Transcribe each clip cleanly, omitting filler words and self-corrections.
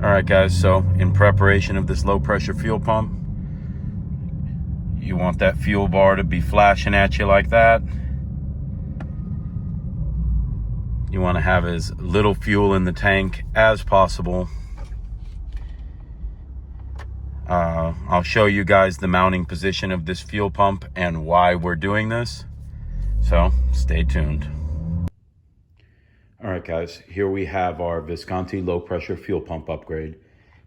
All right, guys, so in preparation of this low pressure fuel pump, you want that fuel bar to be flashing at you like that. You want to have as little fuel in the tank as possible. I'll show you guys the mounting position of this fuel pump and why we're doing this. So stay tuned. All right, guys, here we have our Visconti low pressure fuel pump upgrade.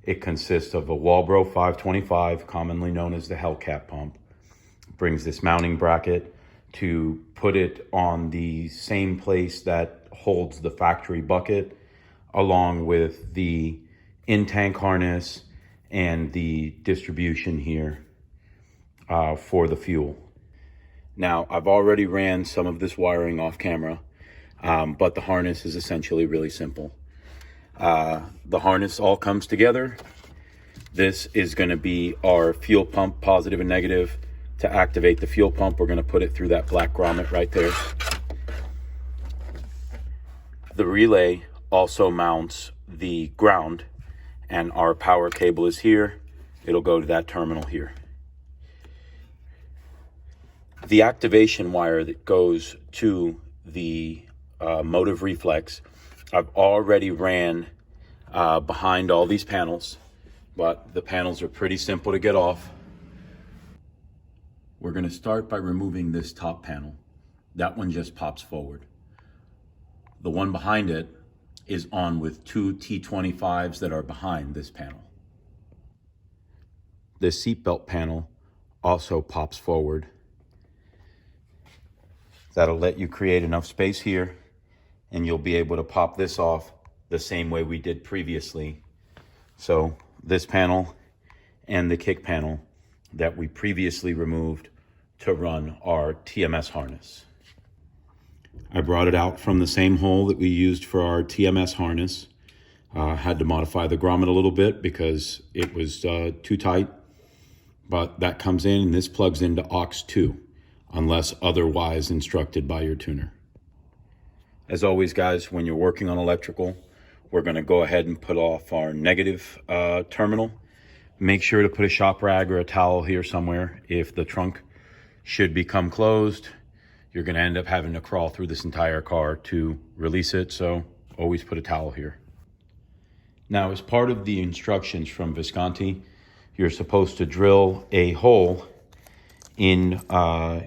It consists of a Walbro 525, commonly known as the Hellcat pump. It brings this mounting bracket to put it on the same place that holds the factory bucket, along with the in-tank harness and the distribution here for the fuel. Now, I've already ran some of this wiring off camera, but the harness is essentially really simple. The harness all comes together. This is going to be our fuel pump, positive and negative. To activate the fuel pump, we're going to put it through that black grommet right there. The relay also mounts the ground, and our power cable is here. It'll go to that terminal here. The activation wire that goes to the motive reflex, I've already ran behind all these panels, but the panels are pretty simple to get off. We're going to start by removing this top panel. That one just pops forward. The one behind it is on with two T25s that are behind this panel. This seatbelt panel also pops forward. That'll let you create enough space here, and you'll be able to pop this off the same way we did previously. So this panel and the kick panel that we previously removed to run our TMS harness. I brought it out from the same hole that we used for our TMS harness. Had to modify the grommet a little bit because it was too tight, but that comes in and this plugs into aux 2 unless otherwise instructed by your tuner. As always, guys, when you're working on electrical, we're going to go ahead and put off our negative terminal. Make sure to put a shop rag or a towel here somewhere. If the trunk should become closed, you're going to end up having to crawl through this entire car to release it, so always put a towel here. Now, as part of the instructions from Visconti, you're supposed to drill a hole in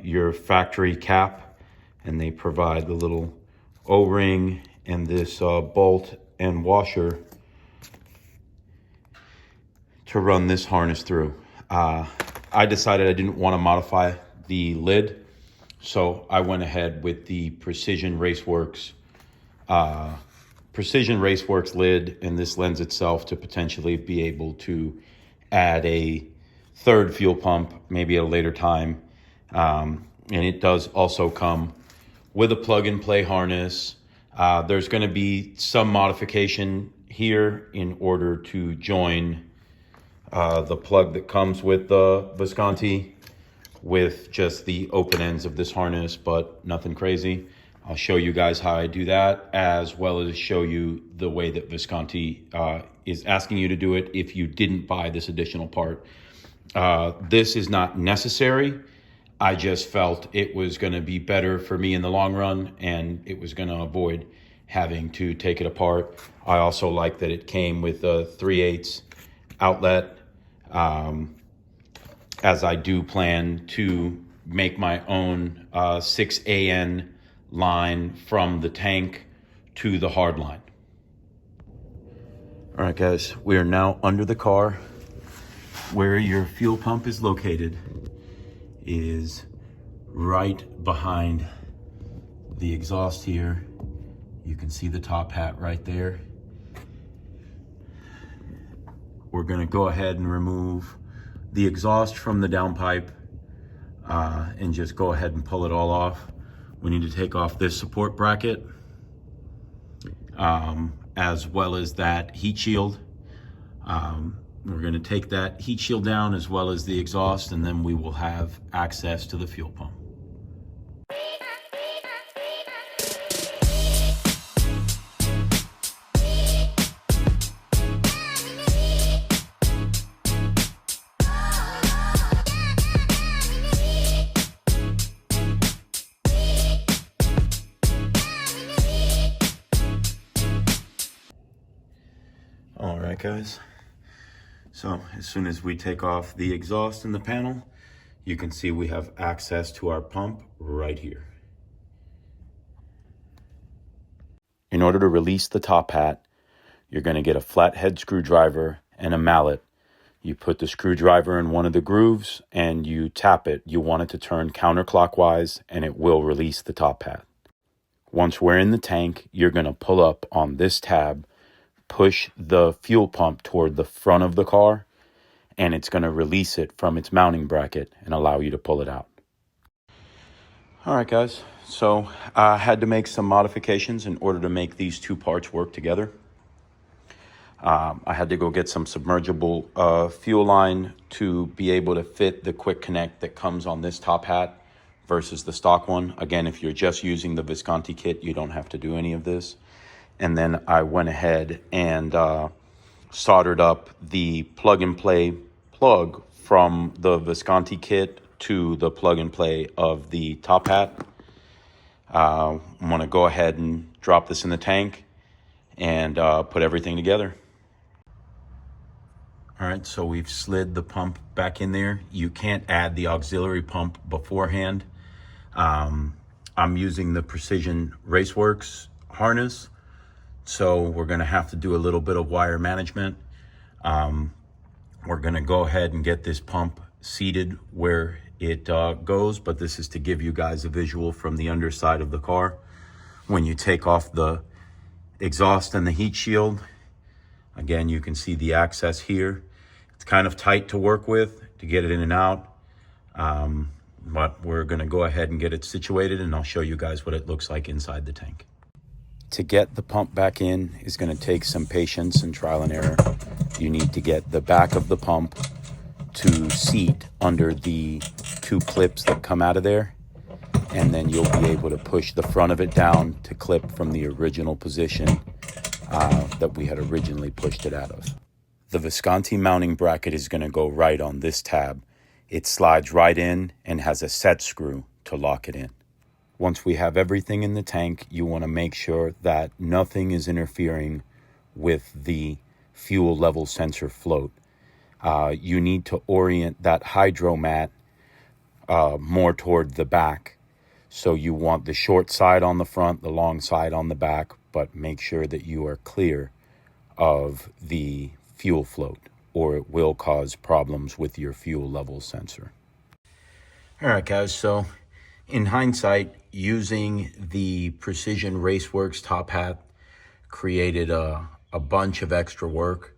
your factory cap, and they provide the little O-ring and this bolt and washer to run this harness through. I decided I didn't want to modify the lid, so I went ahead with the Precision Raceworks lid, and this lends itself to potentially be able to add a third fuel pump maybe at a later time. And it does also come with a plug-and-play harness. There's going to be some modification here in order to join the plug that comes with the Visconti with just the open ends of this harness, but nothing crazy. I'll show you guys how I do that, as well as show you the way that Visconti is asking you to do it if you didn't buy this additional part. This is not necessary. I just felt it was going to be better for me in the long run, and it was going to avoid having to take it apart. I also like that it came with a 3/8 outlet, as I do plan to make my own 6AN line from the tank to the hard line. All right, guys, we are now under the car. Where your fuel pump is located is right behind the exhaust here. You can see the top hat right there. We're going to go ahead and remove the exhaust from the downpipe and just go ahead and pull it all off. We need to take off this support bracket as well as that heat shield. We're going to take that heat shield down as well as the exhaust, and then we will have access to the fuel pump. right, guys. So as soon as we take off the exhaust in the panel, you can see we have access to our pump right here. In order to release the top hat, you're going to get a flathead screwdriver and a mallet. You put the screwdriver in one of the grooves and you tap it. You want it to turn counterclockwise and it will release the top hat. Once we're in the tank, you're going to pull up on this tab, push the fuel pump toward the front of the car, and it's going to release it from its mounting bracket and allow you to pull it out. All right, guys. So I had to make some modifications in order to make these two parts work together. I had to go get some submergible fuel line to be able to fit the quick connect that comes on this top hat versus the stock one. Again, if you're just using the Visconti kit, you don't have to do any of this. And then I went ahead and soldered up the plug-and-play plug from the Visconti kit to the plug-and-play of the top hat. I'm going to go ahead and drop this in the tank and put everything together. All right, so we've slid the pump back in there. You can't add the auxiliary pump beforehand. I'm using the Precision Raceworks harness, so we're gonna have to do a little bit of wire management. We're gonna go ahead and get this pump seated where it goes, but this is to give you guys a visual from the underside of the car. When you take off the exhaust and the heat shield, again, you can see the access here. It's kind of tight to work with to get it in and out, but we're gonna go ahead and get it situated and I'll show you guys what it looks like inside the tank. To get the pump back in is gonna take some patience and trial and error. You need to get the back of the pump to seat under the two clips that come out of there, and then you'll be able to push the front of it down to clip from the original position that we had originally pushed it out of. The Visconti mounting bracket is going to go right on this tab. It slides right in and has a set screw to lock it in. Once we have everything in the tank, you want to make sure that nothing is interfering with the fuel level sensor float. You need to orient that hydro mat more toward the back. So you want the short side on the front, the long side on the back, but make sure that you are clear of the fuel float or it will cause problems with your fuel level sensor. All right, guys, so in hindsight, using the Precision Raceworks top hat created a bunch of extra work.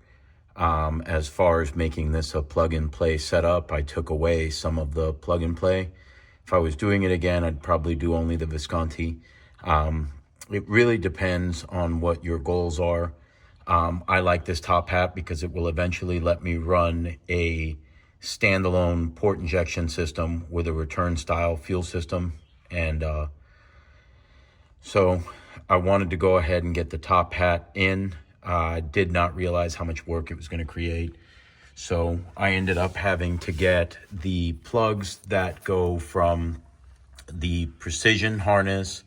As far as making this a plug-and-play setup, I took away some of the plug-and-play. If I was doing it again, I'd probably do only the Visconti. It really depends on what your goals are. I like this top hat because it will eventually let me run a standalone port injection system with a return style fuel system. And so I wanted to go ahead and get the top hat in. I did not realize how much work it was going to create. So I ended up having to get the plugs that go from the Precision harness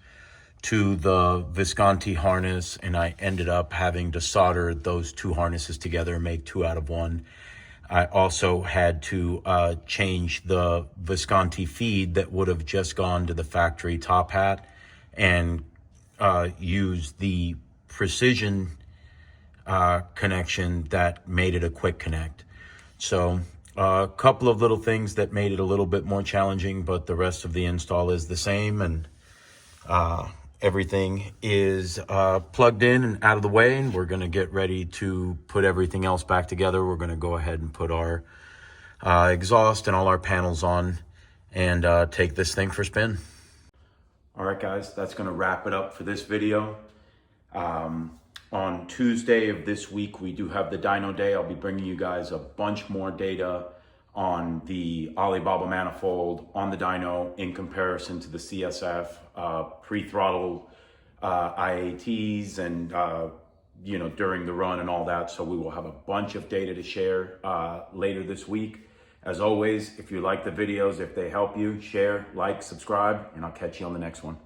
to the Visconti harness, and I ended up having to solder those two harnesses together and make two out of one. I also had to change the Visconti feed that would have just gone to the factory top hat and use the Precision connection that made it a quick connect. So a couple of little things that made it a little bit more challenging, but the rest of the install is the same, and everything is plugged in and out of the way, and we're going to get ready to put everything else back together. We're going to go ahead and put our exhaust and all our panels on and take this thing for a spin. All right, guys, that's going to wrap it up for this video. On Tuesday of this week, we do have the dyno day. I'll be bringing you guys a bunch more data on the Alibaba manifold on the dyno in comparison to the CSF, pre-throttle IATs and, during the run and all that. So we will have a bunch of data to share later this week. As always, if you like the videos, if they help you, share, like, subscribe, and I'll catch you on the next one.